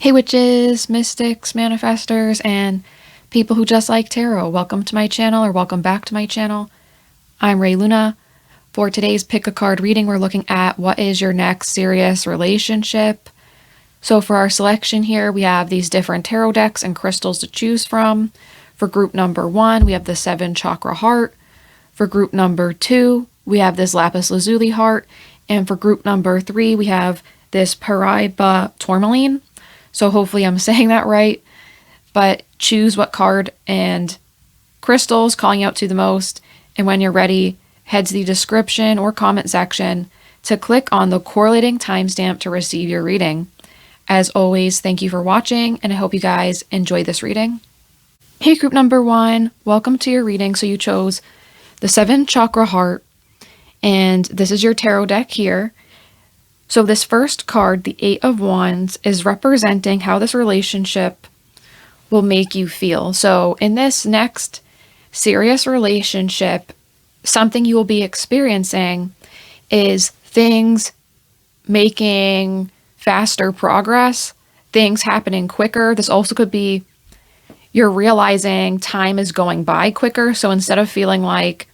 Hey witches, mystics, manifestors, and people who just like tarot. Welcome to my channel, or welcome back to my channel. I'm Ray Luna. For today's pick a card reading, we're looking at what is your next serious relationship. So for our selection here, we have these different tarot decks and crystals to choose from. For group number 1, we have the 7 Chakra Heart. For group number 2, we have this Lapis Lazuli Heart. And for group number 3, we have this Paraiba Tourmaline. So hopefully I'm saying that right, but choose what card and crystals calling out to the most. And when you're ready, head to the description or comment section to click on the correlating timestamp to receive your reading. As always, thank you for watching, and I hope you guys enjoy this reading. Hey group number 1, welcome to your reading. So you chose the 7 Chakra Heart, and this is your tarot deck here. So this first card, the 8 of Wands, is representing how this relationship will make you feel. So in this next serious relationship, something you will be experiencing is things making faster progress, things happening quicker. This also could be you're realizing time is going by quicker. So instead of feeling like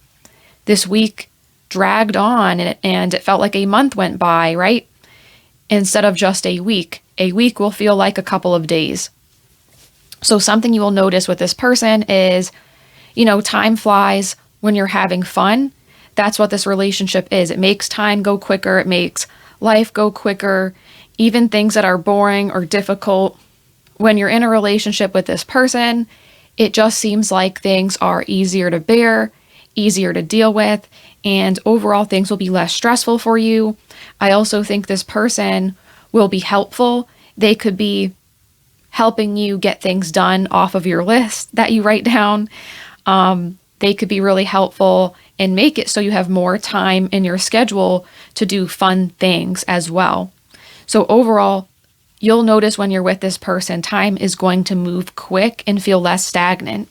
this week dragged on and it felt like a month went by, right? Instead of just a week will feel like a couple of days. So something you will notice with this person is, time flies when you're having fun. That's what this relationship is. It makes time go quicker. It makes life go quicker. Even things that are boring or difficult, when you're in a relationship with this person, it just seems like things are easier to bear, easier to deal with, and overall things will be less stressful for you. I also think this person will be helpful. They could be helping you get things done off of your list that you write down. They could be really helpful and make it so you have more time in your schedule to do fun things as well. So overall, you'll notice when you're with this person, time is going to move quick and feel less stagnant.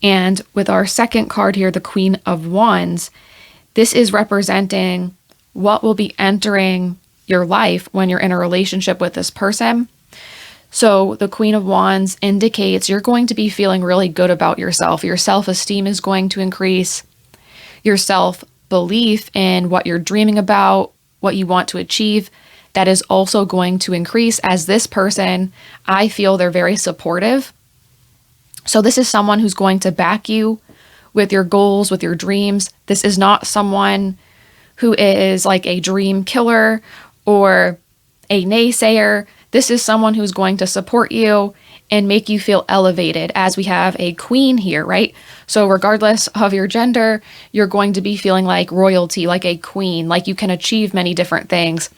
And with our second card here, the Queen of Wands, this is representing what will be entering your life when you're in a relationship with this person. So the Queen of Wands indicates you're going to be feeling really good about yourself. Your self-esteem is going to increase. Your self-belief in what you're dreaming about, what you want to achieve, that is also going to increase. As this person, I feel they're very supportive. So this is someone who's going to back you with your goals, with your dreams. This is not someone who is like a dream killer or a naysayer. This is someone who's going to support you and make you feel elevated, as we have a queen here, right? So regardless of your gender, you're going to be feeling like royalty, like a queen, like you can achieve many different things,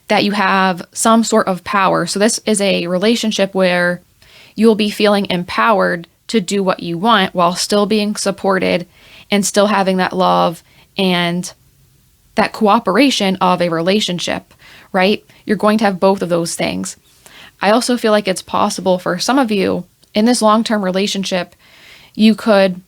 that you have some sort of power. So this is a relationship where you'll be feeling empowered to do what you want while still being supported and still having that love and that cooperation of a relationship, right? You're going to have both of those things. I also feel like it's possible for some of you in this long-term relationship, you could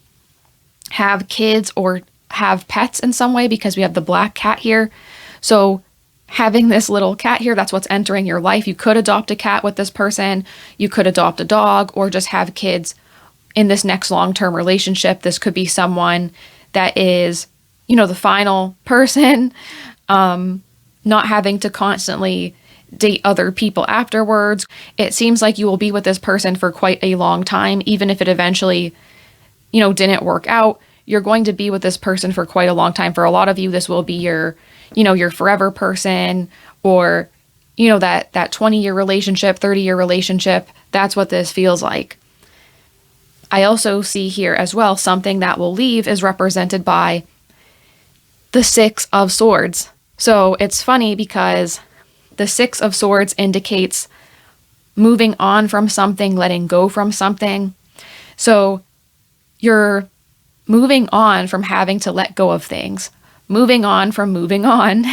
have kids or have pets in some way, because we have the black cat here. So having this little cat here, that's what's entering your life. You could adopt a cat with this person. You could adopt a dog, or just have kids in this next long-term relationship. This could be someone that is, the final person, not having to constantly date other people afterwards. It seems like you will be with this person for quite a long time, even if it eventually, didn't work out. You're going to be with this person for quite a long time. For a lot of you, this will be your forever person, or, that 20-year relationship, 30-year relationship. That's what this feels like. I also see here as well, something that will leave is represented by the 6 of Swords. So it's funny because the 6 of Swords indicates moving on from something, letting go from something. So you're moving on from having to let go of things, moving on from moving on.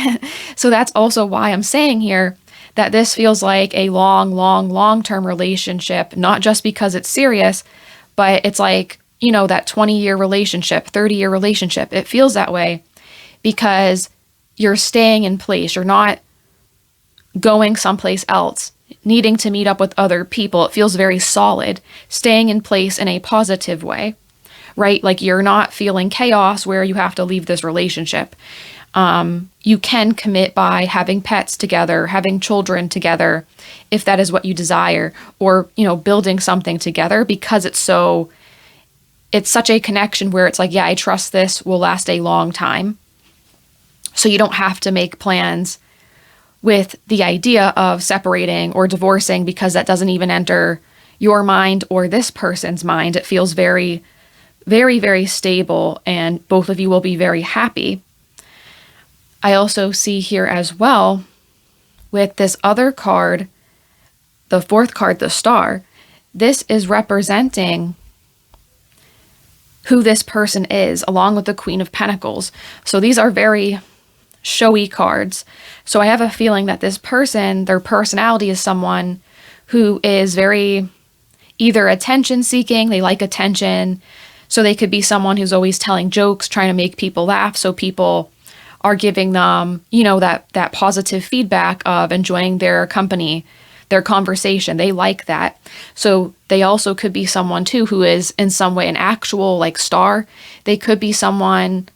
So that's also why I'm saying here that this feels like a long-term relationship, not just because it's serious, but it's like, that 20-year relationship, 30-year relationship. It feels that way because you're staying in place. You're not going someplace else. needing to meet up with other people. It feels very solid, staying in place in a positive way, right? Like you're not feeling chaos where you have to leave this relationship. You can commit by having pets together, having children together, if that is what you desire, or, building something together, because it's such a connection where it's like, yeah, I trust this will last a long time. So you don't have to make plans with the idea of separating or divorcing, because that doesn't even enter your mind or this person's mind. It feels very, very, very stable, and both of you will be very happy. I also see here as well with this other card, the fourth card, the Star, this is representing who this person is, along with the Queen of Pentacles. So these are very showy cards. So I have a feeling that this person, their personality is someone who is very either attention seeking, they like attention. So they could be someone who's always telling jokes, trying to make people laugh. So people are giving them, that positive feedback of enjoying their company, their conversation. They like that. So they also could be someone too who is in some way an actual star. They could be someone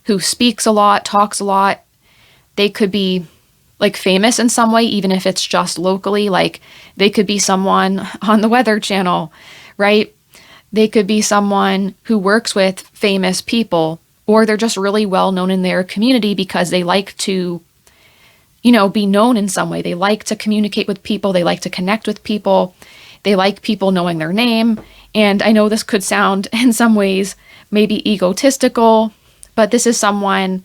who speaks a lot, talks a lot. They could be famous in some way, even if it's just locally. Like they could be someone on the Weather Channel, right? They could be someone who works with famous people, or they're just really well known in their community because they like to, be known in some way. They like to communicate with people. They like to connect with people. They like people knowing their name. And I know this could sound in some ways maybe egotistical, but this is someone,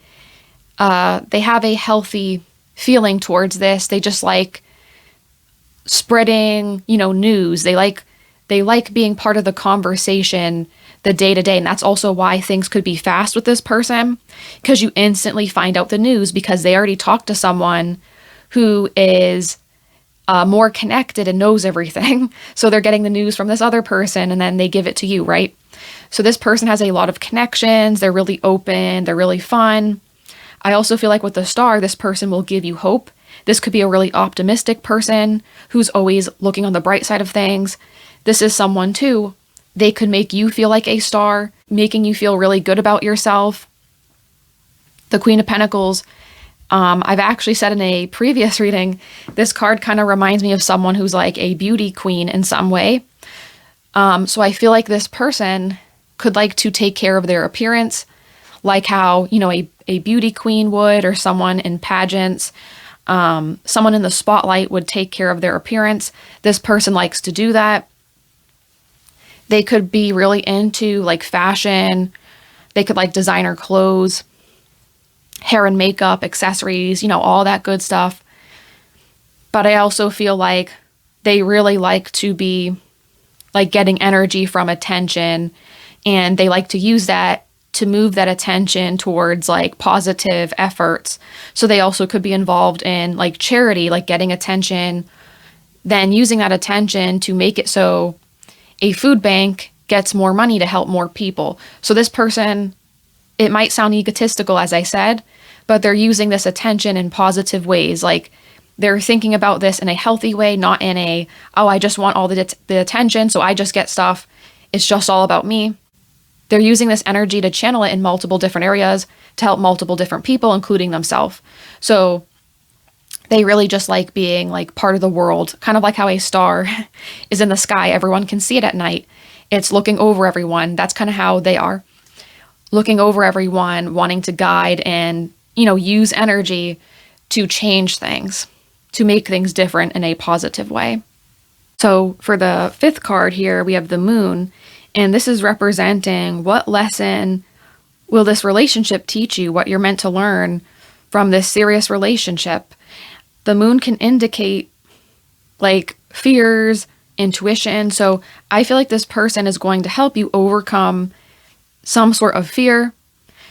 they have a healthy feeling towards this. They just like spreading, news. They like being part of the conversation, the day to day. And that's also why things could be fast with this person, because you instantly find out the news because they already talked to someone who is more connected and knows everything. So they're getting the news from this other person and then they give it to you, right? So this person has a lot of connections. They're really open. They're really fun. I also feel like with the Star, this person will give you hope. This could be a really optimistic person who's always looking on the bright side of things. This is someone too, they could make you feel like a star, making you feel really good about yourself. The Queen of Pentacles, I've actually said in a previous reading, this card kind of reminds me of someone who's like a beauty queen in some way. So I feel like this person could like to take care of their appearance, like how, a beauty queen would, or someone in pageants, someone in the spotlight would take care of their appearance. This person likes to do that. They could be really into fashion. They could like designer clothes, hair and makeup, accessories, all that good stuff. But I also feel like they really like to be getting energy from attention, and they like to use that to move that attention towards positive efforts. So they also could be involved in charity, getting attention, then using that attention to make it so a food bank gets more money to help more people. So this person, it might sound egotistical, as I said, but they're using this attention in positive ways. They're thinking about this in a healthy way, not in a, I just want all the attention, so I just get stuff. It's just all about me. They're using this energy to channel it in multiple different areas to help multiple different people, including themselves. So they really just like being part of the world, kind of like how a star is in the sky. Everyone can see it at night. It's looking over everyone. That's kind of how they are. Looking over everyone, wanting to guide and, use energy to change things, to make things different in a positive way. So for the fifth card here, we have the Moon, and this is representing what lesson will this relationship teach you, what you're meant to learn from this serious relationship. The Moon can indicate fears, intuition. So I feel like this person is going to help you overcome some sort of fear.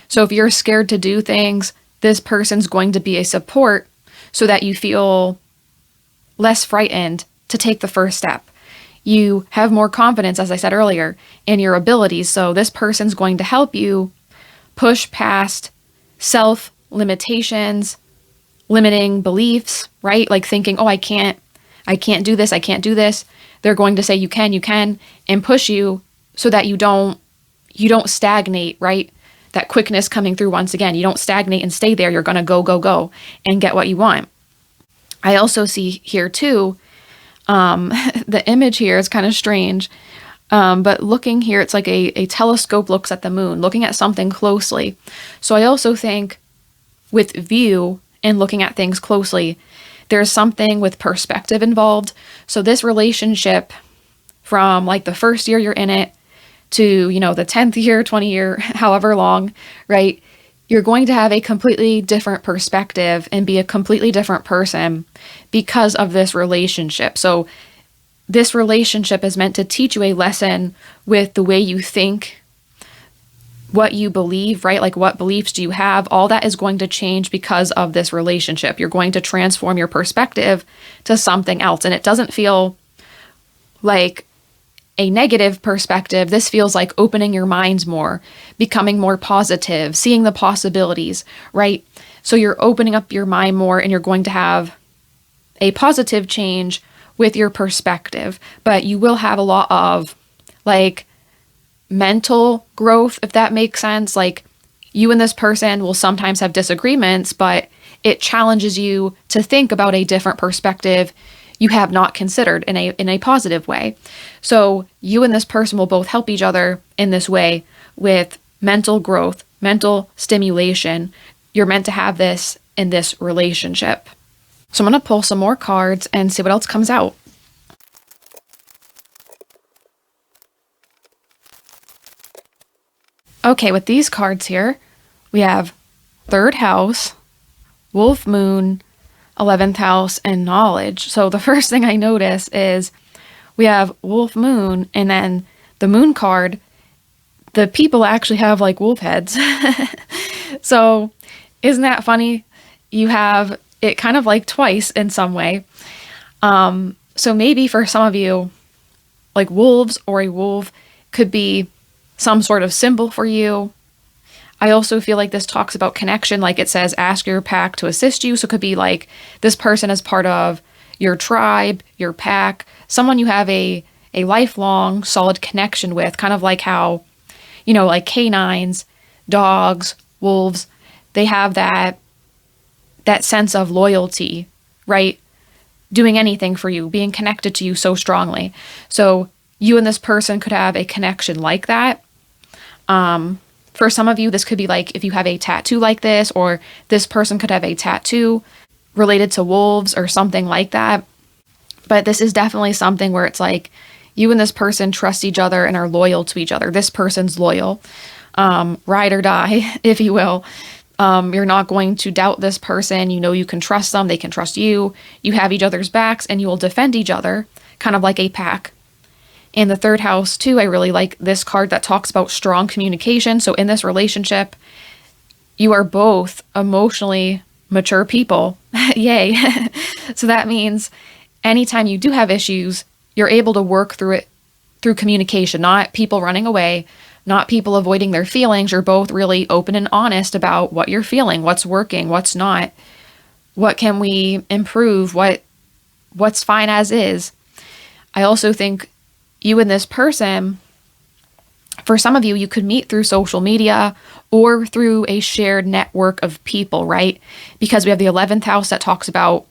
So if you're scared to do things, this person's going to be a support so that you feel less frightened to take the first step. You have more confidence, as I said earlier, in your abilities. So this person's going to help you push past self-limitations, limiting beliefs, right? Thinking, I I can't do this, I can't do this. They're going to say you can, and push you so that you don't stagnate, right? That quickness coming through once again. You don't stagnate and stay there. You're going to go, and get what you want. I also see here too, the image here is kind of strange, but looking here, it's like a telescope looks at the moon, looking at something closely. So I also think with view and looking at things closely, there's something with perspective involved. So this relationship from like the first year you're in it to, the 10th year, 20 year, however long, right? You're going to have a completely different perspective and be a completely different person because of this relationship. So this relationship is meant to teach you a lesson with the way you think, what you believe, right? Like what beliefs do you have? All that is going to change because of this relationship. You're going to transform your perspective to something else. And it doesn't feel like a negative perspective. This feels like opening your minds more, becoming more positive, seeing the possibilities, right? So you're opening up your mind more and you're going to have a positive change with your perspective, but you will have a lot of like mental growth, if that makes sense. Like you and this person will sometimes have disagreements, but it challenges you to think about a different perspective you have not considered in a positive way. So you and this person will both help each other in this way with mental growth, mental stimulation. You're meant to have this in this relationship. So I'm going to pull some more cards and see what else comes out. Okay, with these cards here, we have third house, wolf moon, 11th house, and knowledge. So the first thing I notice is we have wolf moon, and then the moon card, the people actually have like wolf heads. So isn't that funny? You have it kind of like twice in some way. So maybe for some of you, like wolves or a wolf could be some sort of symbol for you. I also feel like this talks about connection, like it says, ask your pack to assist you. So it could be like this person is part of your tribe, your pack, someone you have a lifelong solid connection with, kind of like how, like canines, dogs, wolves, they have that sense of loyalty, right? Doing anything for you, being connected to you so strongly. So you and this person could have a connection like that. For some of you, this could be like if you have a tattoo like this, or this person could have a tattoo related to wolves or something like that. But this is definitely something where it's like you and this person trust each other and are loyal to each other. This person's loyal, ride or die, if you will. You're not going to doubt this person. You can trust them. They can trust you. You have each other's backs and you will defend each other, kind of like a pack. And the third house too, I really like this card that talks about strong communication. So in this relationship, you are both emotionally mature people. Yay. So that means anytime you do have issues, you're able to work through it through communication, not people running away, not people avoiding their feelings. You're both really open and honest about what you're feeling, what's working, what's not, what can we improve, what's fine as is. I also think you and this person, for some of you, you could meet through social media or through a shared network of people, right? Because we have the 11th house that talks about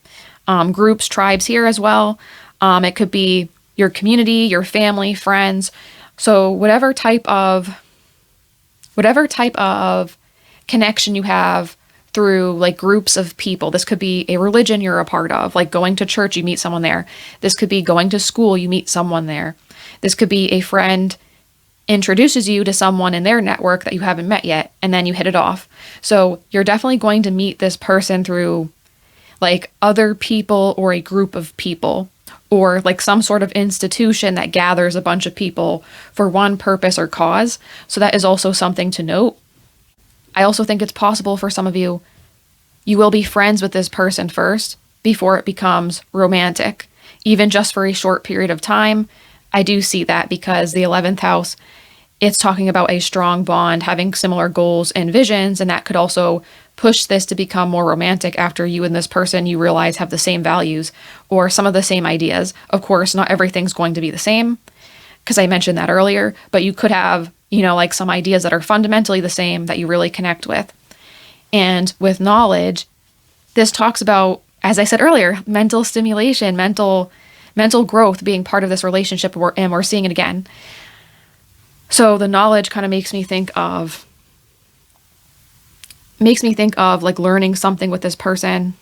groups, tribes here as well. It could be your community, your family, friends. So whatever type of connection you have through like groups of people. This could be a religion you're a part of, like going to church, you meet someone there. This could be going to school, you meet someone there. This could be a friend introduces you to someone in their network that you haven't met yet, and then you hit it off. So you're definitely going to meet this person through like other people or a group of people, or like some sort of institution that gathers a bunch of people for one purpose or cause. So that is also something to note. I also think it's possible for some of you, you will be friends with this person first before it becomes romantic, even just for a short period of time. I do see that because the 11th house, it's talking about a strong bond, having similar goals and visions, and that could also push this to become more romantic after you and this person you realize have the same values or some of the same ideas. Of course, not everything's going to be the same, because I mentioned that earlier, but you could have, like some ideas that are fundamentally the same that you really connect with. And with knowledge, this talks about, as I said earlier, mental stimulation, mental growth being part of this relationship, and we're seeing it again. So the knowledge kind of makes me think of like learning something with this person.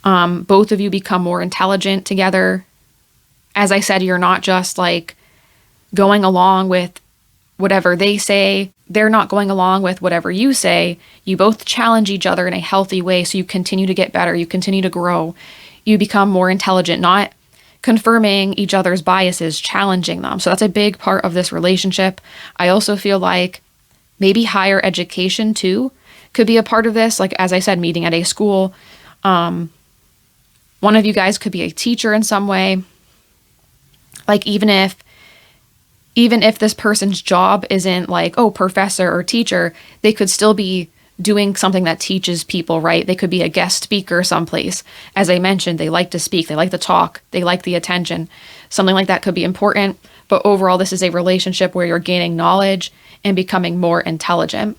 Both of you become more intelligent together. As I said, you're not just like going along with whatever they say. They're not going along with whatever you say. You both challenge each other in a healthy way, so you continue to get better. You continue to grow. You become more intelligent, not confirming each other's biases, challenging them. So that's a big part of this relationship. I also feel like maybe higher education too could be a part of this. Like, as I said, meeting at a school. One of you guys could be a teacher in some way. Like, even if this person's job isn't like, oh, professor or teacher, they could still be doing something that teaches people, right? They could be a guest speaker someplace. As I mentioned, they like to speak, they like to talk, they like the attention. Something like that could be important. But overall, this is a relationship where you're gaining knowledge and becoming more intelligent.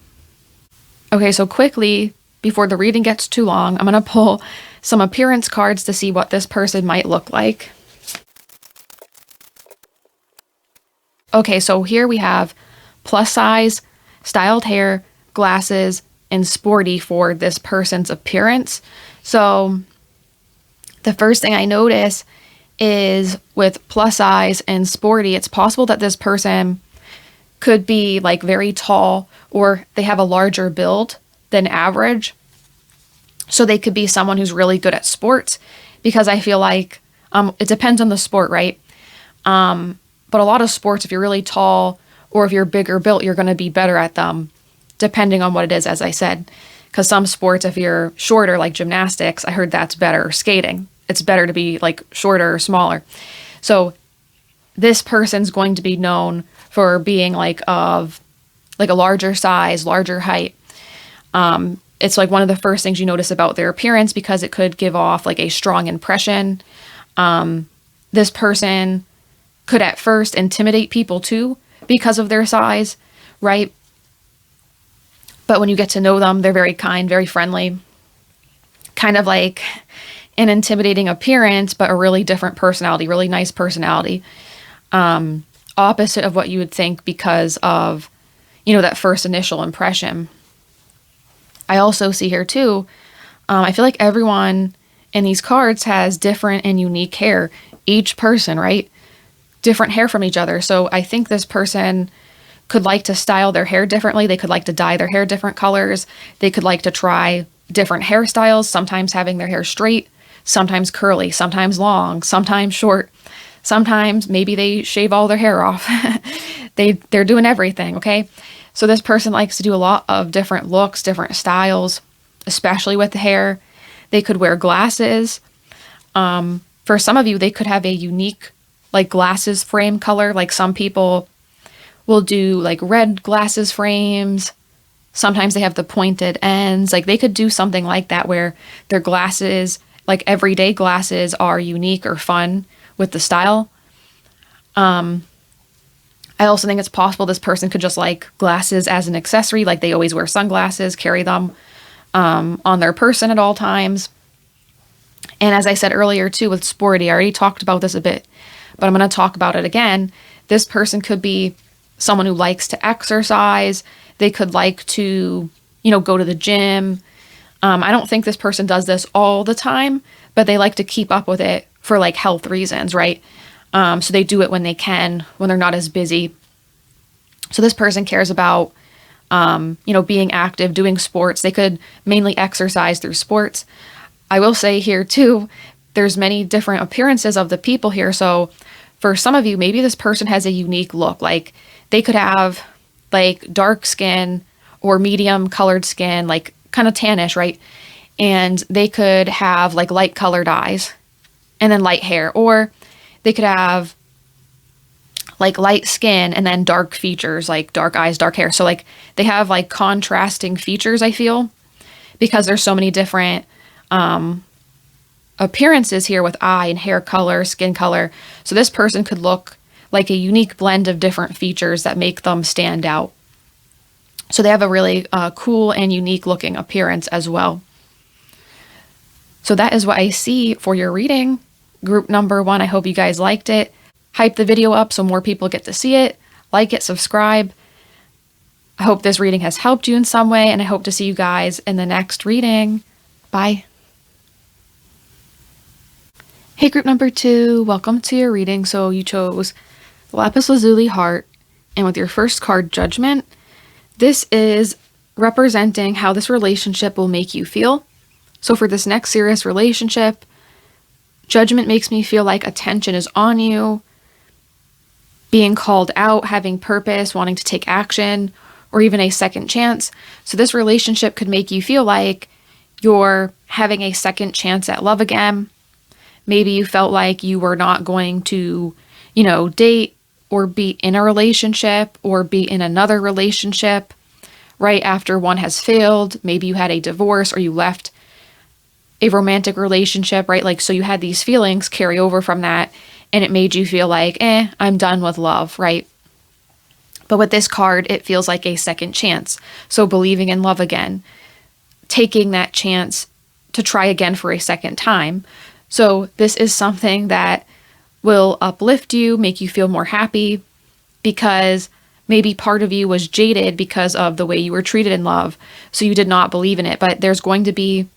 Okay, so quickly, before the reading gets too long, I'm going to pull some appearance cards to see what this person might look like. Okay, so here we have plus size, styled hair, glasses, and sporty for this person's appearance. So the first thing I notice is with plus size and sporty, it's possible that this person could be like very tall, or they have a larger build than average. So they could be someone who's really good at sports, because I feel like it depends on the sport, right? But a lot of sports, if you're really tall or if you're bigger built, you're going to be better at them, depending on what it is, as I said. Because some sports, if you're shorter, like gymnastics, I heard that's better. Or skating, it's better to be like shorter or smaller. So this person's going to be known for being like of like a larger size, larger height. It's like one of the first things you notice about their appearance, because it could give off like a strong impression. This person could at first intimidate people too because of their size, right? But when you get to know them, they're very kind, very friendly, kind of like an intimidating appearance, but a really different personality, really nice personality. Opposite of what you would think because of, that first initial impression. I also see here too, I feel like everyone in these cards has different and unique hair. Each person, right? Different hair from each other. So I think this person could like to style their hair differently. They could like to dye their hair different colors. They could like to try different hairstyles, sometimes having their hair straight, sometimes curly, sometimes long, sometimes short. Sometimes maybe they shave all their hair off. They're doing everything, okay? So this person likes to do a lot of different looks, different styles, especially with the hair. They could wear glasses. For some of you, they could have a unique like glasses frame color. Like some people will do like red glasses frames. Sometimes they have the pointed ends. Like they could do something like that where their glasses, like everyday glasses, are unique or fun with the style. I also think it's possible this person could just like glasses as an accessory. Like they always wear sunglasses, carry them on their person at all times. And as I said earlier too, with sporty, I already talked about this a bit, but I'm going to talk about it again. This person could be someone who likes to exercise. They could like to, go to the gym. I don't think this person does this all the time, but they like to keep up with it for like health reasons, right? So they do it when they can, when they're not as busy. So this person cares about, being active, doing sports. They could mainly exercise through sports. I will say here too, there's many different appearances of the people here. So for some of you, maybe this person has a unique look. Like they could have like dark skin or medium colored skin, like kind of tannish, right? And they could have like light colored eyes and then light hair, or they could have like light skin and then dark features, like dark eyes, dark hair. So like they have like contrasting features, I feel. because there's so many different appearances here with eye and hair color, skin color. So this person could look like a unique blend of different features that make them stand out. So they have a really cool and unique looking appearance as well. So that is what I see for your reading. Group number 1, I hope you guys liked it. Hype the video up so more people get to see it. Like it, subscribe. I hope this reading has helped you in some way, and I hope to see you guys in the next reading. Bye. Hey, group number 2, welcome to your reading. So you chose Lapis Lazuli Heart, and with your first card, Judgment, this is representing how this relationship will make you feel. So for this next serious relationship, Judgment makes me feel like attention is on you, being called out, having purpose, wanting to take action, or even a second chance. So this relationship could make you feel like you're having a second chance at love again. Maybe you felt like you were not going to, date or be in a relationship or be in another relationship right after one has failed. Maybe you had a divorce or you left a romantic relationship, right? Like, so you had these feelings carry over from that, and it made you feel like, I'm done with love, right? But with this card, it feels like a second chance. So believing in love again, taking that chance to try again for a second time. So this is something that will uplift you, make you feel more happy, because maybe part of you was jaded because of the way you were treated in love. So you did not believe in it, but there's going to be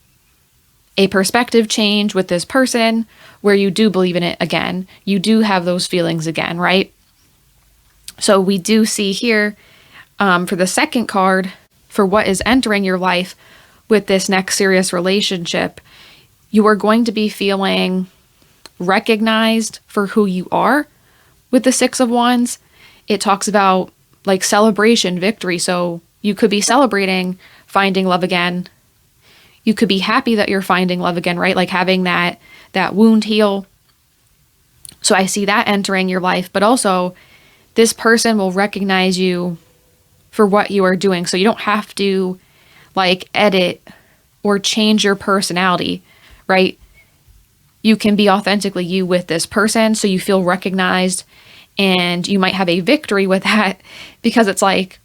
a perspective change with this person where you do believe in it again. You do have those feelings again, right? So we do see here for the second card, for what is entering your life with this next serious relationship, you are going to be feeling recognized for who you are with the Six of Wands. It talks about like celebration, victory. So you could be celebrating finding love again. You could be happy that you're finding love again, right? Like having that wound heal. So I see that entering your life, but also this person will recognize you for what you are doing. So you don't have to like edit or change your personality, right? You can be authentically you with this person, so you feel recognized, and you might have a victory with that, because it's like,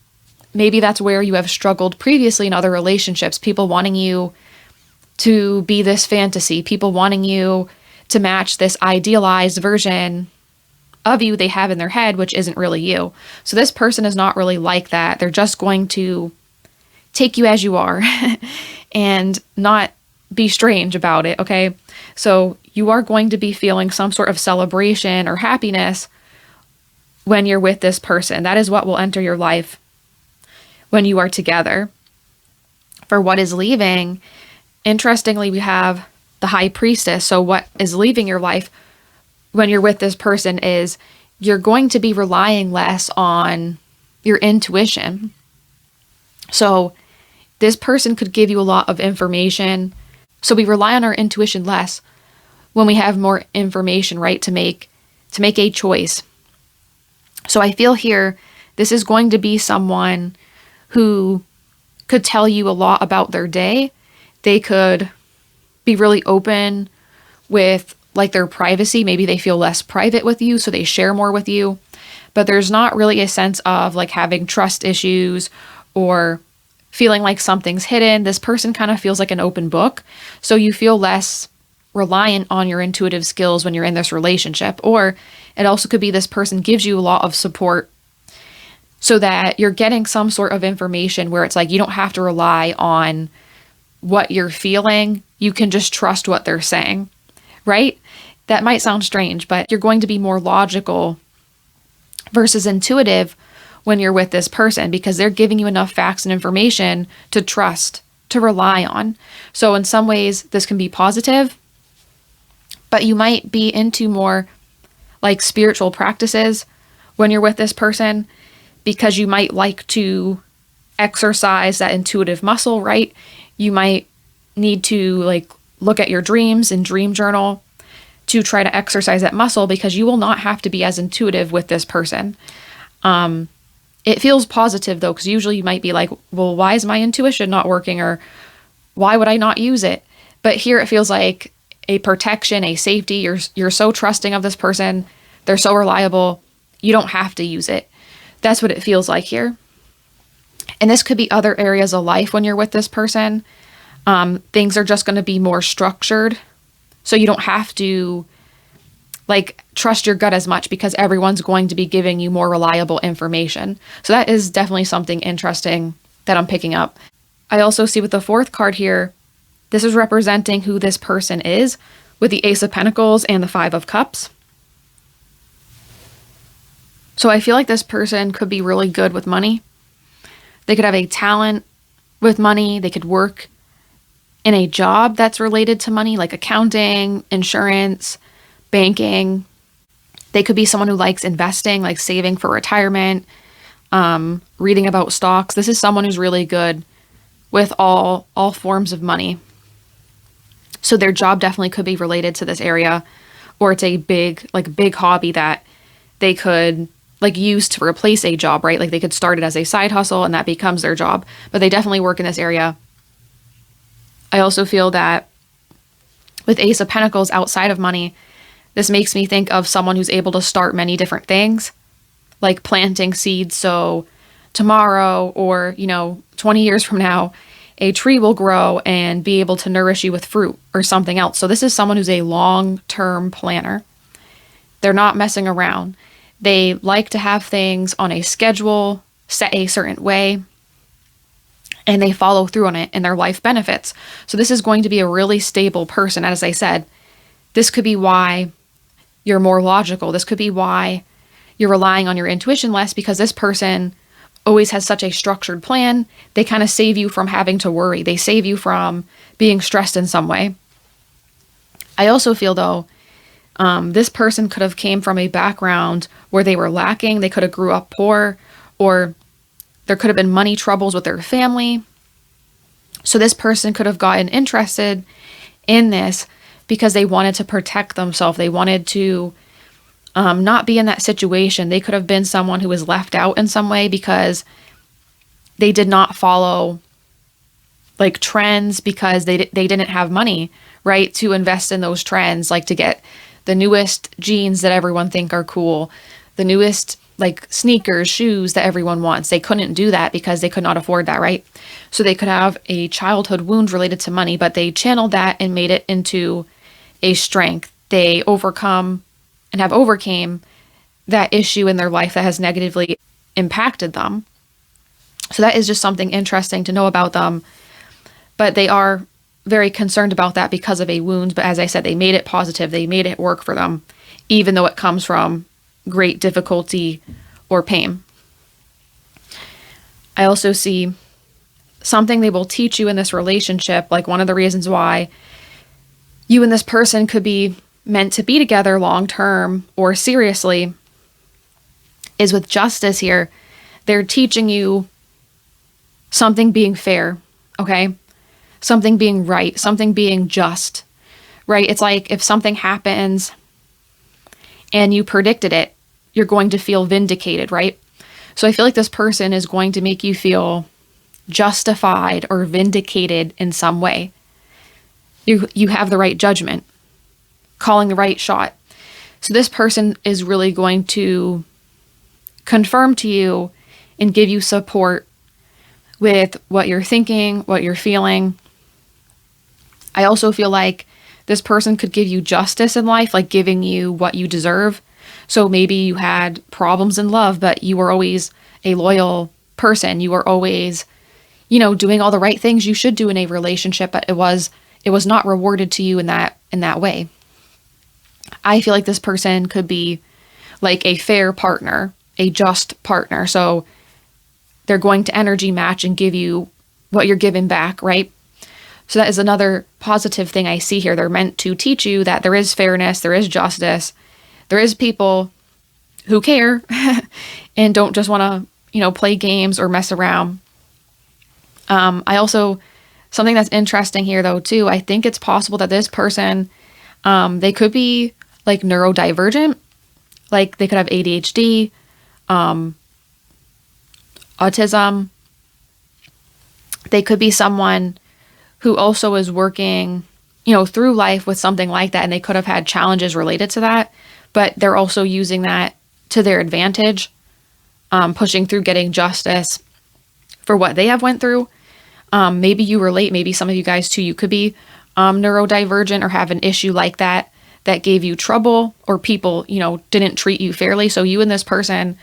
maybe that's where you have struggled previously in other relationships, people wanting you to be this fantasy, people wanting you to match this idealized version of you they have in their head, which isn't really you. So this person is not really like that. They're just going to take you as you are and not be strange about it, okay? So you are going to be feeling some sort of celebration or happiness when you're with this person. That is what will enter your life when you are together. For what is leaving, interestingly, we have the High Priestess. So what is leaving your life when you're with this person is you're going to be relying less on your intuition. So this person could give you a lot of information. So we rely on our intuition less when we have more information, right? To make a choice. So I feel here, this is going to be someone who could tell you a lot about their day. They could be really open with like their privacy. Maybe they feel less private with you, so they share more with you. But there's not really a sense of like having trust issues or feeling like something's hidden. This person kind of feels like an open book. So you feel less reliant on your intuitive skills when you're in this relationship. Or it also could be this person gives you a lot of support so that you're getting some sort of information where it's like you don't have to rely on what you're feeling. You can just trust what they're saying, right? That might sound strange, but you're going to be more logical versus intuitive when you're with this person, because they're giving you enough facts and information to trust, to rely on. So in some ways, this can be positive, but you might be into more like spiritual practices when you're with this person, because you might like to exercise that intuitive muscle, right? You might need to like look at your dreams and dream journal to try to exercise that muscle, because you will not have to be as intuitive with this person. It feels positive though, because usually you might be like, well, why is my intuition not working? Or why would I not use it? But here it feels like a protection, a safety. You're so trusting of this person. They're so reliable. You don't have to use it. That's what it feels like here. And this could be other areas of life when you're with this person. Things are just going to be more structured. So you don't have to like trust your gut as much because everyone's going to be giving you more reliable information. So that is definitely something interesting that I'm picking up. I also see with the fourth card here, this is representing who this person is with the Ace of Pentacles and the Five of Cups. So I feel like this person could be really good with money. They could have a talent with money. They could work in a job that's related to money, like accounting, insurance, banking. They could be someone who likes investing, like saving for retirement, reading about stocks. This is someone who's really good with all forms of money. So their job definitely could be related to this area, or it's a big hobby that they could like use to replace a job, right? Like they could start it as a side hustle and that becomes their job, but they definitely work in this area. I also feel that with Ace of Pentacles outside of money, this makes me think of someone who's able to start many different things, like planting seeds. So tomorrow or, 20 years from now, a tree will grow and be able to nourish you with fruit or something else. So this is someone who's a long-term planner. They're not messing around. They like to have things on a schedule, set a certain way, and they follow through on it and their life benefits. So this is going to be a really stable person. As I said, this could be why you're more logical. This could be why you're relying on your intuition less, because this person always has such a structured plan. They kind of save you from having to worry. They save you from being stressed in some way. I also feel though, this person could have came from a background where they were lacking. They could have grew up poor, or there could have been money troubles with their family. So this person could have gotten interested in this because they wanted to protect themselves. They wanted to not be in that situation. They could have been someone who was left out in some way because they did not follow like trends because they didn't have money, right, to invest in those trends, like to get the newest jeans that everyone think are cool, the newest like sneakers, shoes that everyone wants. They couldn't do that because they could not afford that, right? So they could have a childhood wound related to money, but they channeled that and made it into a strength. They overcome and have overcame that issue in their life that has negatively impacted them. So that is just something interesting to know about them. But they are very concerned about that because of a wound. But as I said, they made it positive. They made it work for them, even though it comes from great difficulty or pain. I also see something they will teach you in this relationship. Like one of the reasons why you and this person could be meant to be together long term or seriously is with justice here. They're teaching you something being fair, okay? Something being right, something being just, right? It's like if something happens and you predicted it, you're going to feel vindicated, right? So I feel like this person is going to make you feel justified or vindicated in some way. You have the right judgment, calling the right shot. So this person is really going to confirm to you and give you support with what you're thinking, what you're feeling. I also feel like this person could give you justice in life, like giving you what you deserve. So maybe you had problems in love, but you were always a loyal person. You were always, doing all the right things you should do in a relationship, but it was not rewarded to you in that way. I feel like this person could be like a fair partner, a just partner. So they're going to energy match and give you what you're giving back, right? So that is another positive thing I see here. They're meant to teach you that there is fairness, there is justice, there is people who care and don't just want to, play games or mess around. Something that's interesting here though too, I think it's possible that this person, they could be like neurodivergent, like they could have ADHD, autism. They could be someone who also is working, you know, through life with something like that, and they could have had challenges related to that, but they're also using that to their advantage, pushing through, getting justice for what they have went through. Maybe you relate, maybe some of you guys too, you could be neurodivergent or have an issue like that gave you trouble, or people, you know, didn't treat you fairly. So you and this person,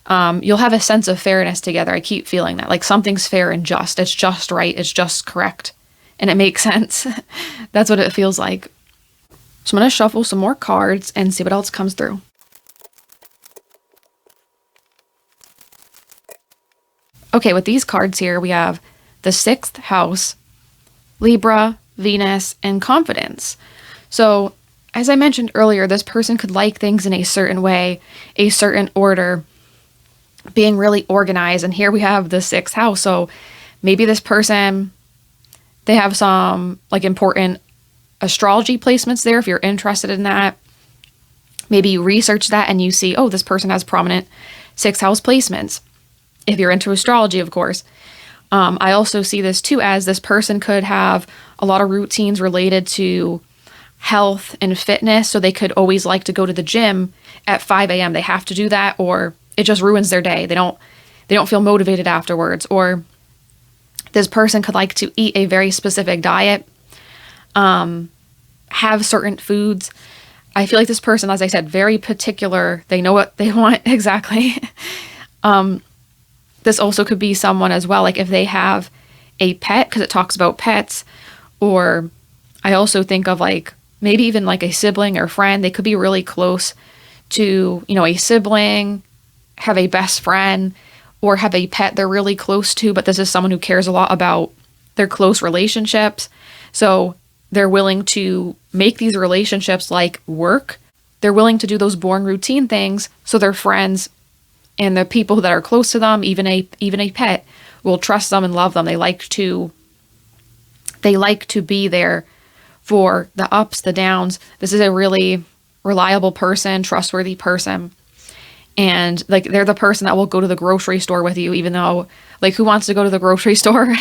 you'll have a sense of fairness together. I keep feeling that, like, something's fair and just. It's just right. It's just correct. And it makes sense. That's what it feels like. So I'm going to shuffle some more cards and see what else comes through. Okay, with these cards here, we have the 6th house, Libra, Venus, and confidence. So as I mentioned earlier, this person could like things in a certain way, a certain order, being really organized. And here we have the 6th house. So maybe this person, they have some like important astrology placements there. If you're interested in that, maybe you research that and you see, oh, this person has prominent 6th house placements. If you're into astrology, of course. I also see this too as this person could have a lot of routines related to health and fitness. So they could always like to go to the gym at 5 a.m. They have to do that, or it just ruins their day. They don't feel motivated afterwards. Or this person could like to eat a very specific diet, have certain foods. I feel like this person, as I said, very particular. They know what they want exactly. This also could be someone as well, like if they have a pet, because it talks about pets, or I also think of like maybe even like a sibling or friend. They could be really close to, you know, a sibling, have a best friend, or have a pet they're really close to, but this is someone who cares a lot about their close relationships. So they're willing to make these relationships like work. They're willing to do those boring routine things so their friends and the people that are close to them, even a pet, will trust them and love them. They like to be there for the ups, the downs. This is a really reliable person, trustworthy person. And like they're the person that will go to the grocery store with you, even though like who wants to go to the grocery store?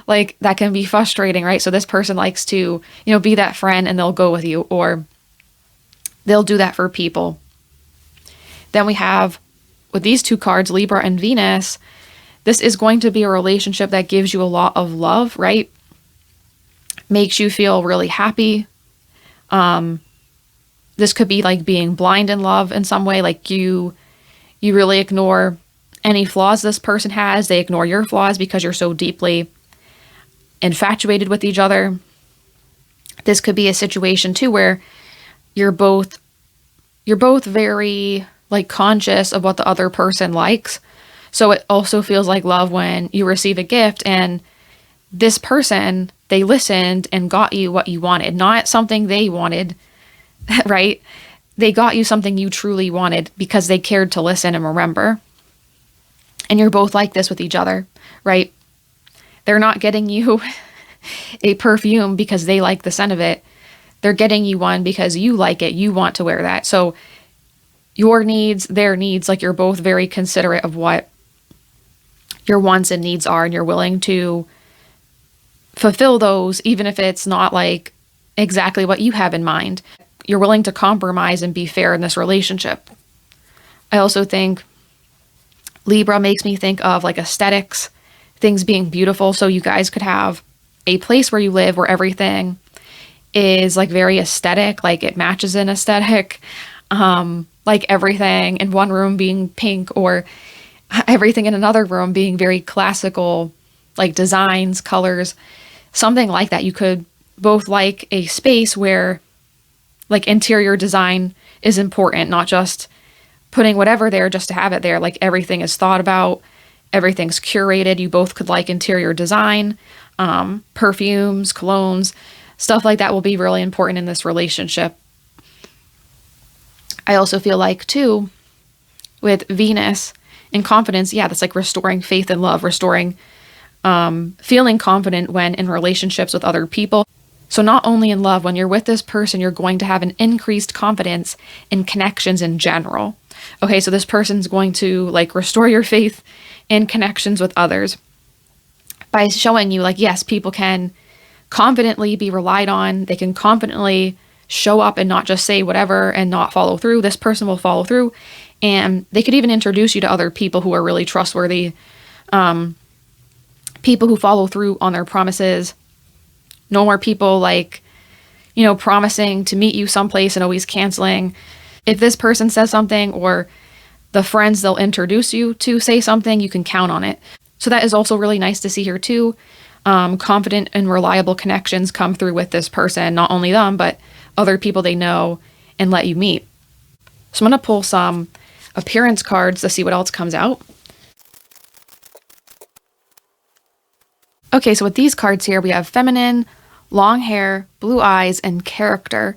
Like that can be frustrating, right? So this person likes to, you know, be that friend and they'll go with you, or they'll do that for people. Then we have with these 2 cards, Libra and Venus, this is going to be a relationship that gives you a lot of love, right? Makes you feel really happy. This could be like being blind in love in some way, like you really ignore any flaws this person has. They ignore your flaws because you're so deeply infatuated with each other. This could be a situation too where you're both very like conscious of what the other person likes. So it also feels like love when you receive a gift and this person, they listened and got you what you wanted, not something they wanted, right? They got you something you truly wanted because they cared to listen and remember. And you're both like this with each other, right? They're not getting you a perfume because they like the scent of it. They're getting you one because you like it. You want to wear that. So your needs, their needs, like you're both very considerate of what your wants and needs are, and you're willing to fulfill those, even if it's not like exactly what you have in mind. You're willing to compromise and be fair in this relationship. I also think Libra makes me think of like aesthetics, things being beautiful. So you guys could have a place where you live where everything is like very aesthetic, like it matches an aesthetic. Like everything in one room being pink, or everything in another room being very classical, like designs, colors, something like that. You could both like a space where like interior design is important, not just putting whatever there just to have it there. Like everything is thought about, everything's curated. You both could like interior design, perfumes, colognes, stuff like that will be really important in this relationship. I also feel like too, with Venus and confidence, yeah, that's like restoring faith and love, restoring feeling confident when in relationships with other people. So not only in love, when you're with this person, you're going to have an increased confidence in connections in general. Okay, so this person's going to like restore your faith in connections with others by showing you like, yes, people can confidently be relied on. They can confidently show up and not just say whatever and not follow through. This person will follow through, and they could even introduce you to other people who are really trustworthy, people who follow through on their promises. No more people like, you know, promising to meet you someplace and always canceling. If this person says something, or the friends they'll introduce you to say something, you can count on it. So that is also really nice to see here too. Confident and reliable connections come through with this person, not only them, but other people they know and let you meet. So I'm going to pull some appearance cards to see what else comes out. Okay, so with these cards here, we have feminine, long hair, blue eyes, and character.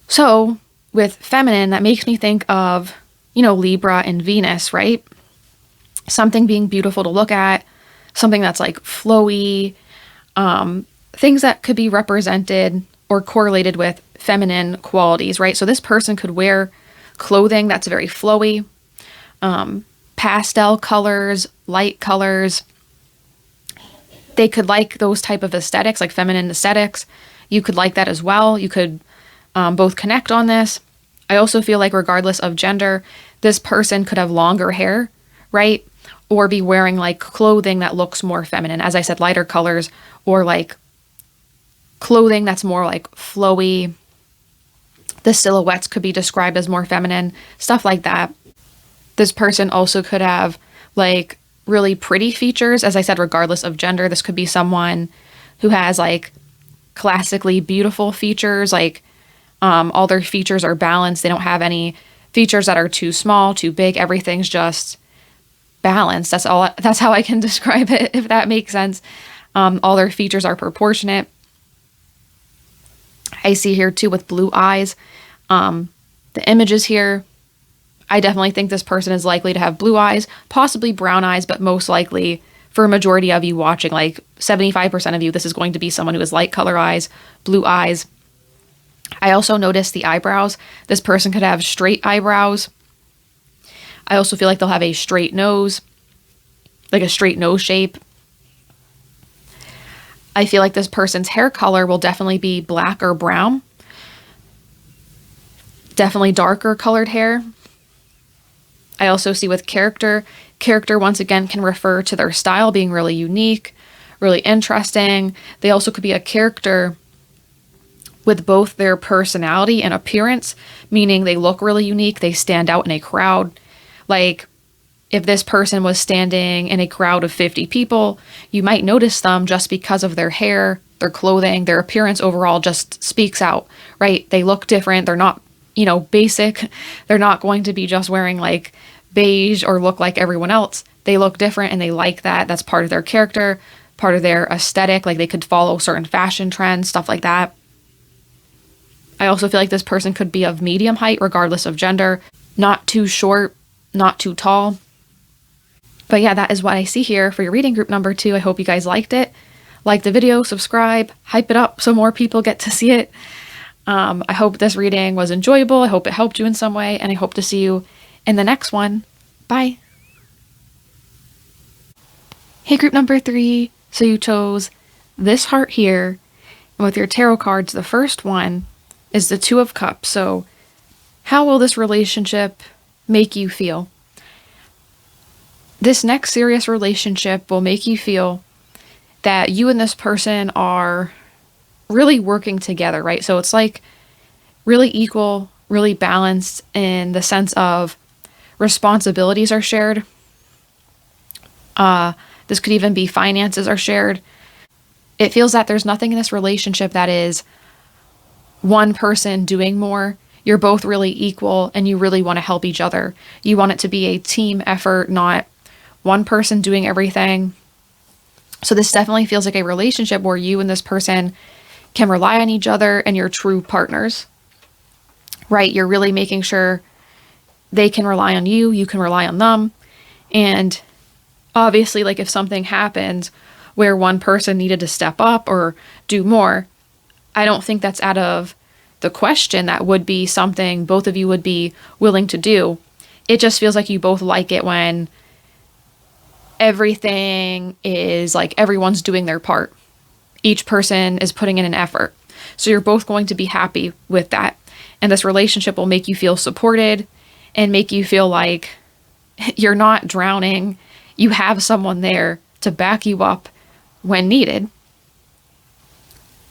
So with feminine, that makes me think of, you know, Libra and Venus, right? Something being beautiful to look at, something that's like flowy, things that could be represented or correlated with feminine qualities, right? So this person could wear clothing that's very flowy, pastel colors, light colors. They could like those type of aesthetics, like feminine aesthetics. You could like that as well. You could both connect on this. I also feel like regardless of gender, this person could have longer hair, right? Or be wearing like clothing that looks more feminine. As I said, lighter colors, or like clothing that's more like flowy. The silhouettes could be described as more feminine, stuff like that. This person also could have like really pretty features. As I said, regardless of gender, this could be someone who has like classically beautiful features, like all their features are balanced. They don't have any features that are too small, too big. Everything's just balanced. That's how I can describe it, if that makes sense. All their features are proportionate. I see here too with blue eyes. The images here, I definitely think this person is likely to have blue eyes, possibly brown eyes, but most likely for a majority of you watching, like 75% of you, this is going to be someone who has light color eyes, blue eyes. I also noticed the eyebrows. This person could have straight eyebrows. I also feel like they'll have a straight nose, like a straight nose shape. I feel like this person's hair color will definitely be black or brown. Definitely darker colored hair. I also see with character, once again can refer to their style being really unique, really interesting. They also could be a character with both their personality and appearance, meaning they look really unique, they stand out in a crowd. Like if this person was standing in a crowd of 50 people, you might notice them just because of their hair, their clothing, their appearance overall just speaks out, right? They look different. They're not, you know, basic. They're not going to be just wearing like beige or look like everyone else. They look different and they like that. That's part of their character, part of their aesthetic. Like they could follow certain fashion trends, stuff like that. I also feel like this person could be of medium height regardless of gender, not too short, not too tall. But yeah, that is what I see here for your reading group number 2. I hope you guys liked it. Like the video, subscribe, hype it up so more people get to see it. I hope this reading was enjoyable. I hope it helped you in some way, and I hope to see you in the next one. Bye. Hey, group number 3. So you chose this heart here, and with your tarot cards, the first one is the 2 of Cups. So how will this relationship make you feel? This next serious relationship will make you feel that you and this person are really working together, right? So it's like really equal, really balanced in the sense of responsibilities are shared. This could even be finances are shared. It feels that there's nothing in this relationship that is one person doing more. You're both really equal and you really want to help each other. You want it to be a team effort, not one person doing everything. So this definitely feels like a relationship where you and this person can rely on each other and you're true partners, right? You're really making sure they can rely on you, you can rely on them. And obviously, like if something happens where one person needed to step up or do more, I don't think that's out of the question. That would be something both of you would be willing to do. It just feels like you both like it when everything is like everyone's doing their part each person is putting in an effort. So you're both going to be happy with that. And this relationship will make you feel supported and make you feel like you're not drowning. You have someone there to back you up when needed.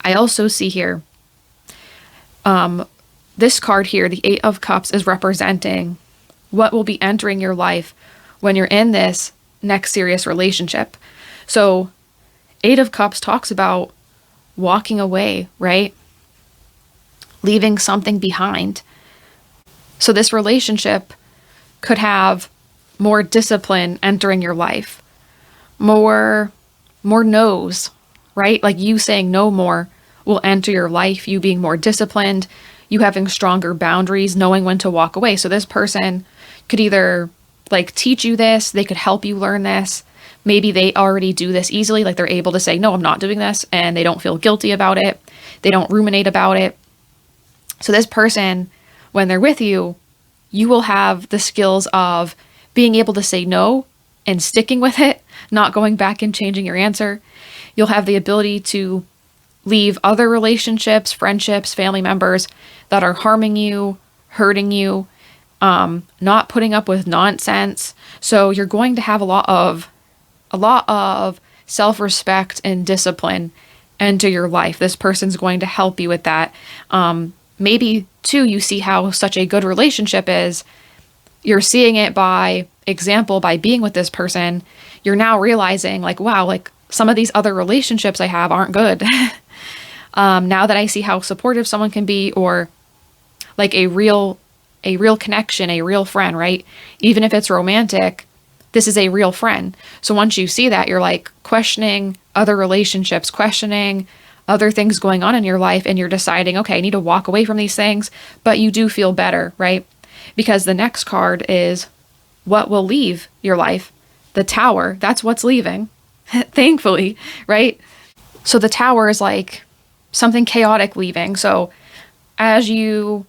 I also see here, this card here, the Eight of Cups, is representing what will be entering your life when you're in this next serious relationship. So Eight of Cups talks about walking away, right? Leaving something behind. So this relationship could have more discipline entering your life, more no's, right? Like you saying no more will enter your life, you being more disciplined, you having stronger boundaries, knowing when to walk away. So this person could either like teach you this, they could help you learn this. Maybe they already do this easily, like they're able to say, no, I'm not doing this, and they don't feel guilty about it. They don't ruminate about it. So this person, when they're with you, you will have the skills of being able to say no and sticking with it, not going back and changing your answer. You'll have the ability to leave other relationships, friendships, family members that are harming you, hurting you, not putting up with nonsense. So you're going to have a lot of self-respect and discipline into your life. This person's going to help you with that. Maybe too, you see how such a good relationship is. You're seeing it by example, by being with this person. You're now realizing like, wow, like some of these other relationships I have aren't good. Now that I see how supportive someone can be, or like a real connection, a real friend, right? Even if it's romantic, this is a real friend. So once you see that, you're like questioning other relationships, questioning other things going on in your life, and you're deciding, okay, I need to walk away from these things, but you do feel better, right? Because the next card is what will leave your life. The Tower, that's what's leaving, thankfully, right? So the Tower is like something chaotic leaving. So as you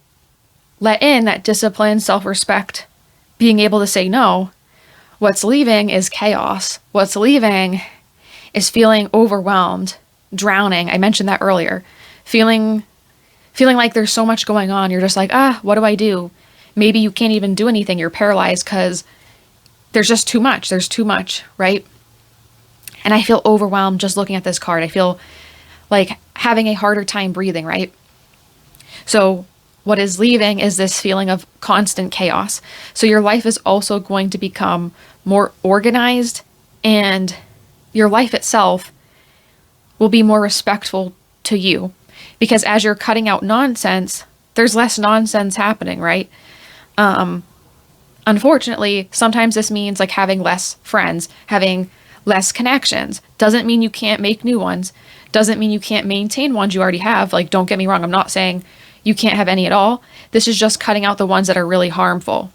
let in that discipline, self-respect, being able to say no, what's leaving is chaos. What's leaving is feeling overwhelmed, drowning. I mentioned that earlier. Feeling like there's so much going on. You're just like, what do I do? Maybe you can't even do anything. You're paralyzed because there's just too much. There's too much, right? And I feel overwhelmed just looking at this card. I feel like having a harder time breathing, right? So what is leaving is this feeling of constant chaos. So your life is also going to become more organized, and your life itself will be more respectful to you, because as you're cutting out nonsense, there's less nonsense happening, right? Unfortunately, sometimes this means like having less friends, having less connections. Doesn't mean you can't make new ones. Doesn't mean you can't maintain ones you already have. Like, don't get me wrong. I'm not saying you can't have any at all. This is just cutting out the ones that are really harmful.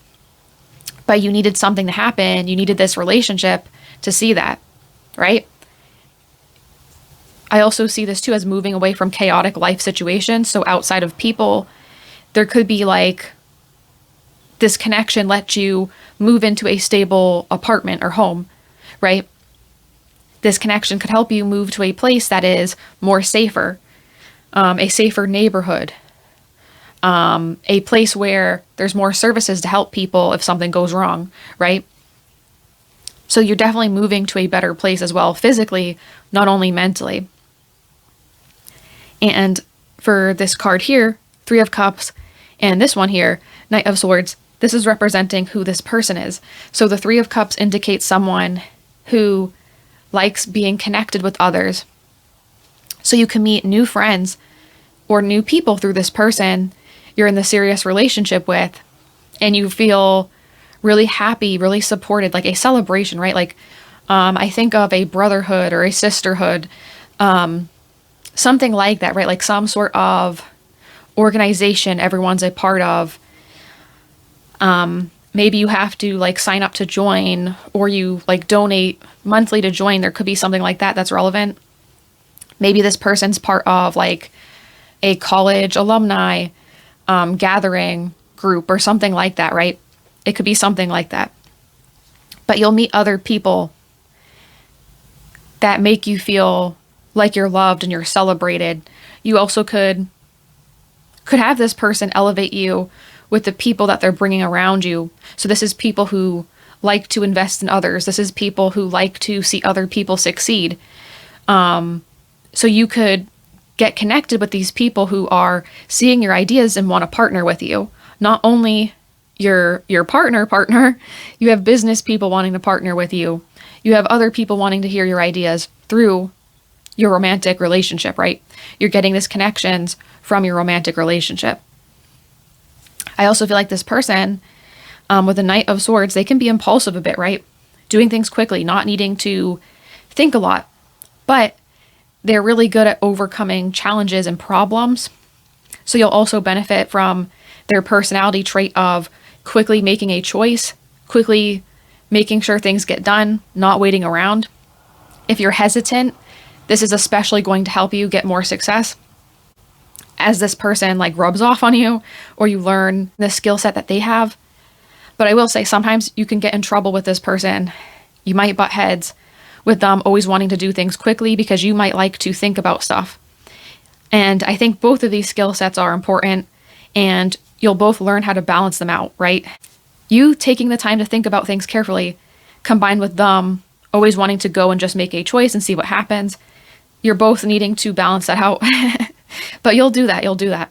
But you needed something to happen. You needed this relationship to see that, right? I also see this too as moving away from chaotic life situations. So outside of people, there could be like this connection lets you move into a stable apartment or home, right? This connection could help you move to a place that is more safer, a safer neighborhood, a place where there's more services to help people if something goes wrong, right? So you're definitely moving to a better place as well, physically, not only mentally. And for this card here, Three of Cups, and this one here, Knight of Swords, this is representing who this person is. So the Three of Cups indicates someone who likes being connected with others. So you can meet new friends or new people through this person you're in the serious relationship with, and you feel really happy, really supported, like a celebration, right? Like, I think of a brotherhood or a sisterhood, something like that, right? Like some sort of organization everyone's a part of. Maybe you have to like sign up to join, or you like donate monthly to join. There could be something like that that's relevant. Maybe this person's part of like a college alumni gathering group or something like that, right? It could be something like that. But you'll meet other people that make you feel like you're loved and you're celebrated. You also could have this person elevate you with the people that they're bringing around you. So this is people who like to invest in others. This is people who like to see other people succeed. So you could get connected with these people who are seeing your ideas and want to partner with you. Not only your partner, you have business people wanting to partner with you. You have other people wanting to hear your ideas through your romantic relationship, right? You're getting these connections from your romantic relationship. I also feel like this person, with the Knight of Swords, they can be impulsive a bit, right? Doing things quickly, not needing to think a lot. But they're really good at overcoming challenges and problems. So you'll also benefit from their personality trait of quickly making a choice, quickly making sure things get done, not waiting around. If you're hesitant, this is especially going to help you get more success as this person like rubs off on you, or you learn the skill set that they have. But I will say sometimes you can get in trouble with this person. You might butt heads with them always wanting to do things quickly because you might like to think about stuff. And I think both of these skill sets are important, and you'll both learn how to balance them out, right? You taking the time to think about things carefully, combined with them always wanting to go and just make a choice and see what happens. You're both needing to balance that out. But you'll do that.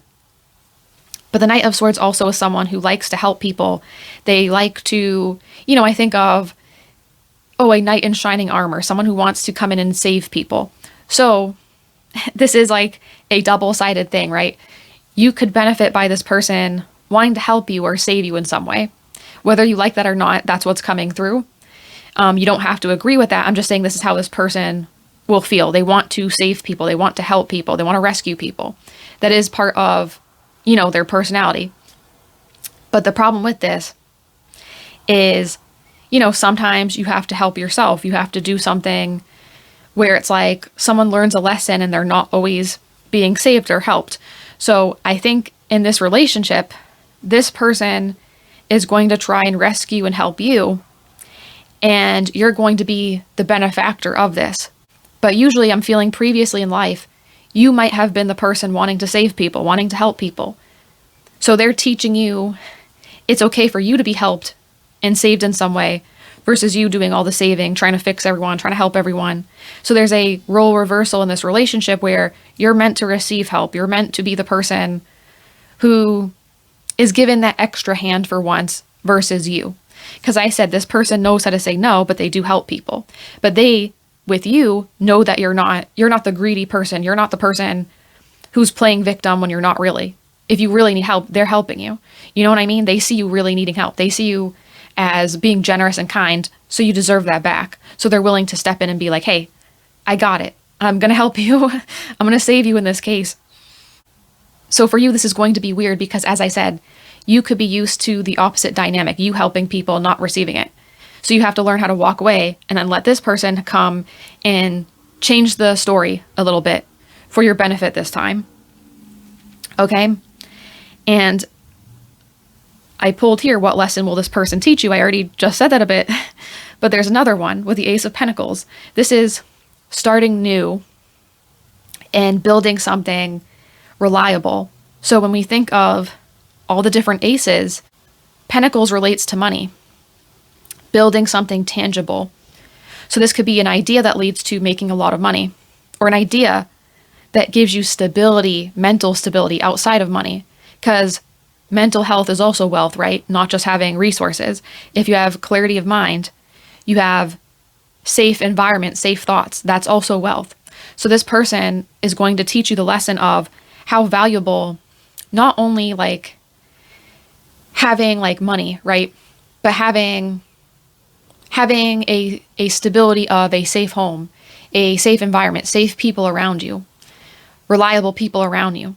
But the Knight of Swords also is someone who likes to help people. They like to, I think of, a knight in shining armor, someone who wants to come in and save people. So this is like a double-sided thing, right? You could benefit by this person wanting to help you or save you in some way. Whether you like that or not, that's what's coming through. You don't have to agree with that. I'm just saying this is how this person will feel. They want to save people. They want to help people. They want to rescue people. That is part of, their personality. But the problem with this is, sometimes you have to help yourself. You have to do something where it's like someone learns a lesson and they're not always being saved or helped. So I think in this relationship, this person is going to try and rescue and help you, and you're going to be the benefactor of this. But usually I'm feeling previously in life, you might have been the person wanting to save people, wanting to help people. So they're teaching you it's okay for you to be helped and saved in some way versus you doing all the saving, trying to fix everyone, trying to help everyone. So there's a role reversal in this relationship where you're meant to receive help. You're meant to be the person who is given that extra hand for once versus you. Because I said this person knows how to say no, but they do help people. But they, with you, know that you're not the greedy person. You're not the person who's playing victim when you're not really. If you really need help, they're helping you. You know what I mean? They see you really needing help. They see you as being generous and kind, so you deserve that back. So they're willing to step in and be like, hey, I got it. I'm going to help you. I'm going to save you in this case. So for you, this is going to be weird because, as I said, you could be used to the opposite dynamic, you helping people, not receiving it. So you have to learn how to walk away and then let this person come and change the story a little bit for your benefit this time. Okay? And I pulled here, what lesson will this person teach you? I already just said that a bit, but there's another one with the Ace of Pentacles. This is starting new and building something reliable. So when we think of all the different aces, Pentacles relates to money, building something tangible. So this could be an idea that leads to making a lot of money, or an idea that gives you stability, mental stability outside of money, because mental health is also wealth, right? Not just having resources. If you have clarity of mind, you have safe environment, safe thoughts. That's also wealth. So this person is going to teach you the lesson of how valuable not only like having like money, right? But having a stability of a safe home, a safe environment, safe people around you, reliable people around you.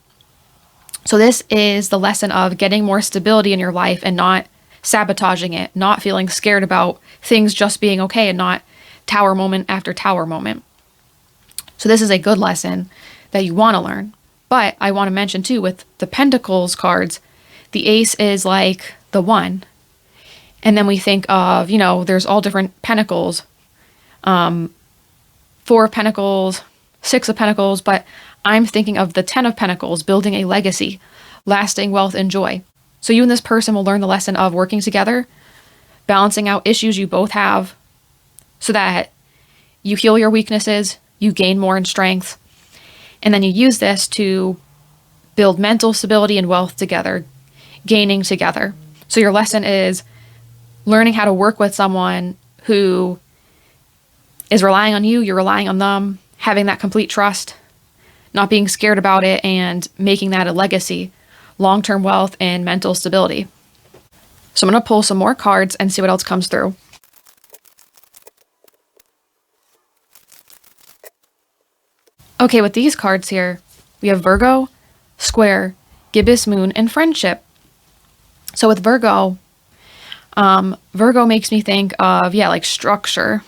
So this is the lesson of getting more stability in your life and not sabotaging it, not feeling scared about things just being okay and not tower moment after tower moment. So this is a good lesson that you want to learn. But I want to mention too, with the Pentacles cards, the ace is like the one. And then we think of, there's all different pentacles. 4 of Pentacles, Six of Pentacles, but I'm thinking of the 10 of Pentacles, building a legacy, lasting wealth and joy. So you and this person will learn the lesson of working together, balancing out issues you both have so that you heal your weaknesses, you gain more in strength, and then you use this to build mental stability and wealth together, gaining together. So your lesson is learning how to work with someone who is relying on you, you're relying on them, having that complete trust, not being scared about it, and making that a legacy, long-term wealth and mental stability. So I'm going to pull some more cards and see what else comes through. Okay, with these cards here, we have Virgo, Square, Gibbous Moon, and Friendship. So with Virgo, Virgo makes me think of, like structure.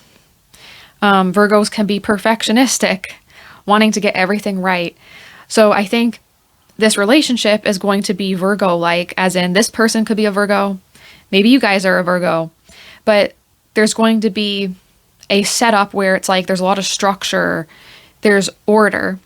Virgos can be perfectionistic, wanting to get everything right. So I think this relationship is going to be Virgo-like, as in this person could be a Virgo. Maybe you guys are a Virgo, but there's going to be a setup where it's like there's a lot of structure, there's order.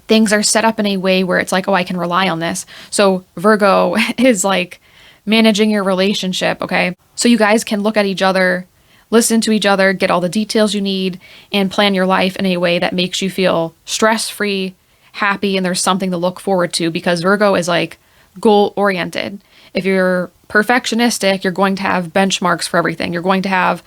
Things are set up in a way where it's like, oh, I can rely on this. So Virgo is like managing your relationship, okay? So you guys can look at each other, listen to each other, get all the details you need, and plan your life in a way that makes you feel stress-free, happy, and there's something to look forward to, because Virgo is like goal-oriented. If you're perfectionistic, you're going to have benchmarks for everything. You're going to have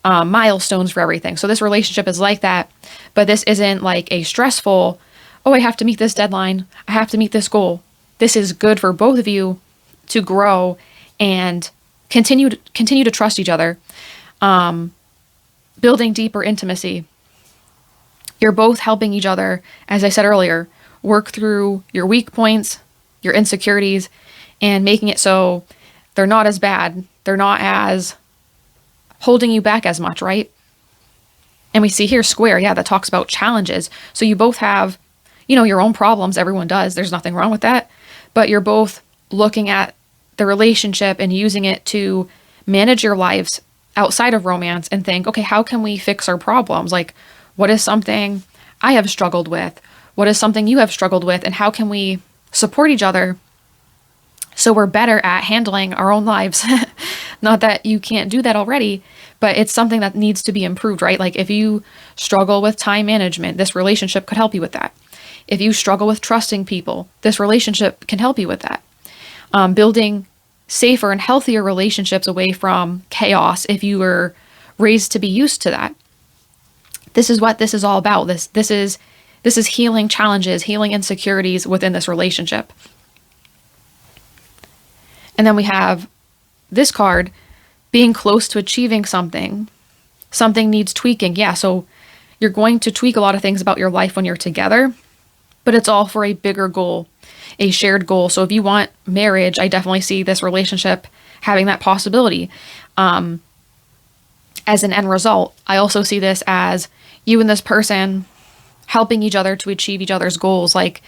milestones for everything. So this relationship is like that, but this isn't like a stressful, oh, I have to meet this deadline, I have to meet this goal. This is good for both of you to grow and continue to trust each other, building deeper intimacy. You're both helping each other, as I said earlier, work through your weak points, your insecurities, and making it so they're not as bad. They're not as holding you back as much, right? And we see here Square, that talks about challenges. So you both have, your own problems. Everyone does. There's nothing wrong with that. But you're both looking at the relationship and using it to manage your lives outside of romance and think, okay, how can we fix our problems? Like, what is something I have struggled with? What is something you have struggled with? And how can we support each other so we're better at handling our own lives? Not that you can't do that already, but it's something that needs to be improved, right? Like if you struggle with time management, this relationship could help you with that. If you struggle with trusting people, this relationship can help you with that. Building safer and healthier relationships away from chaos if you were raised to be used to that. This is what this is all about. This is healing challenges, healing insecurities within this relationship. And then we have this card, being close to achieving something. Something needs tweaking. So you're going to tweak a lot of things about your life when you're together, but it's all for a bigger goal, a shared goal. So if you want marriage, I definitely see this relationship having that possibility. As an end result, I also see this as you and this person helping each other to achieve each other's goals. Like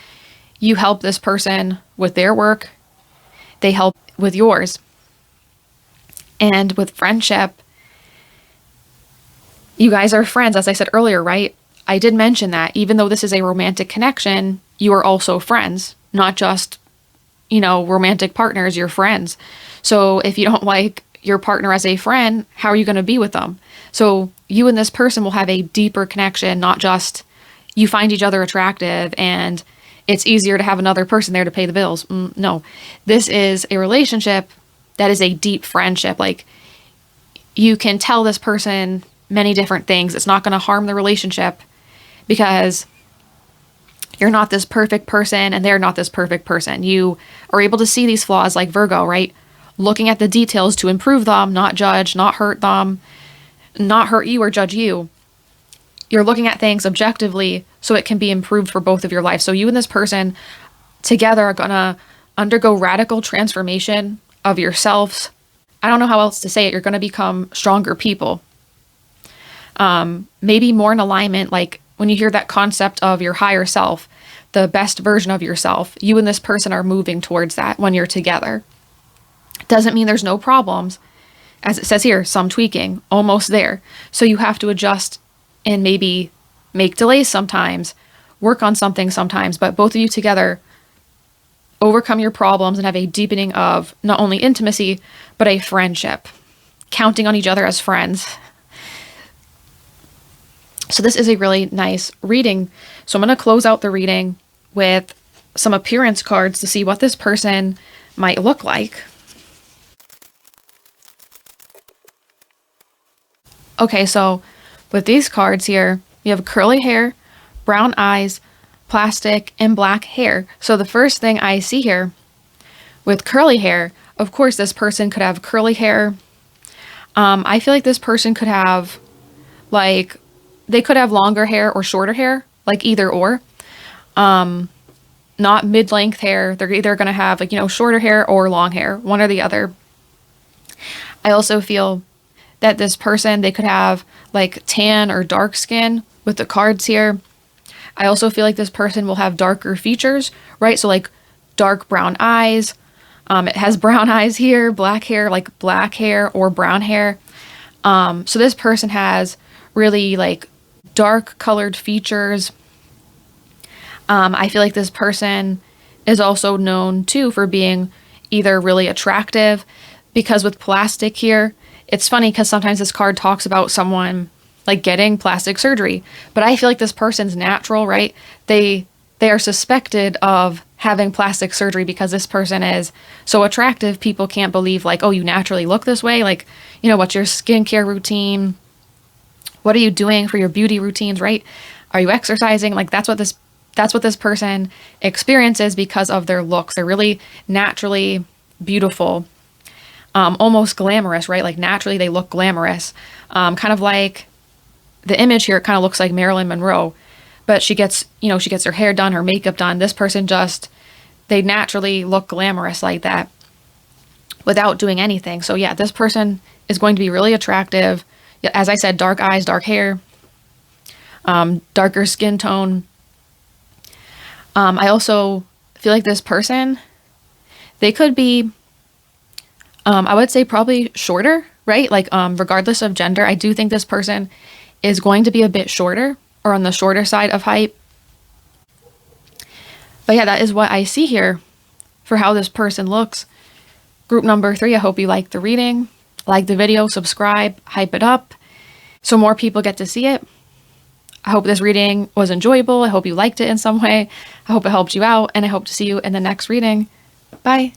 you help this person with their work, they help with yours. And with friendship, you guys are friends, as I said earlier, right? I did mention that even though this is a romantic connection, you are also friends, not just, romantic partners, you're friends. So if you don't like your partner as a friend, how are you going to be with them? So you and this person will have a deeper connection, not just you find each other attractive and it's easier to have another person there to pay the bills. No, this is a relationship that is a deep friendship. Like you can tell this person many different things. It's not going to harm the relationship because you're not this perfect person and they're not this perfect person. You are able to see these flaws like Virgo, right? Looking at the details to improve them, not judge, not hurt them, not hurt you or judge you. You're looking at things objectively so it can be improved for both of your lives. So you and this person together are going to undergo radical transformation of yourselves. I don't know how else to say it. You're going to become stronger people. Maybe more in alignment, like when you hear that concept of your higher self, the best version of yourself, you and this person are moving towards that when you're together. Doesn't mean there's no problems. As it says here, some tweaking, almost there. So you have to adjust and maybe make delays sometimes, work on something sometimes, but both of you together overcome your problems and have a deepening of not only intimacy, but a friendship, counting on each other as friends. So this is a really nice reading. So I'm going to close out the reading with some appearance cards to see what this person might look like. Okay, so with these cards here, you have curly hair, brown eyes, plastic, and black hair. So the first thing I see here with curly hair, of course, this person could have curly hair. I feel like this person could have, like, they could have longer hair or shorter hair, like either or. Not mid-length hair. They're either going to have, like, you know, shorter hair or long hair, one or the other. I also feel that this person, they could have like tan or dark skin with the cards here. I also feel like this person will have darker features, right? So like dark brown eyes. It has brown eyes here, black hair, like black hair or brown hair. So this person has really like dark colored features. I feel like this person is also known too for being either really attractive, because with plastic here, it's funny because sometimes this card talks about someone like getting plastic surgery, but I feel like this person's natural, right? They are suspected of having plastic surgery because this person is so attractive. People can't believe like, oh, you naturally look this way. Like, you know, what's your skincare routine? What are you doing for your beauty routines, right? Are you exercising? Like that's what this person experiences because of their looks. They're really naturally beautiful, almost glamorous, right? Like naturally they look glamorous. Kind of like the image here, it kind of looks like Marilyn Monroe, but she gets her hair done, her makeup done. This person they naturally look glamorous like that without doing anything. So yeah, this person is going to be really attractive. As I said, dark eyes, dark hair, darker skin tone. I also feel like this person, they could be, I would say probably shorter, right? Like, regardless of gender, I do think this person is going to be a bit shorter or on the shorter side of height. But yeah, that is what I see here for how this person looks. Group number 3, I hope you liked the reading. Like the video, subscribe, hype it up so more people get to see it. I hope this reading was enjoyable. I hope you liked it in some way. I hope it helped you out, and I hope to see you in the next reading. Bye.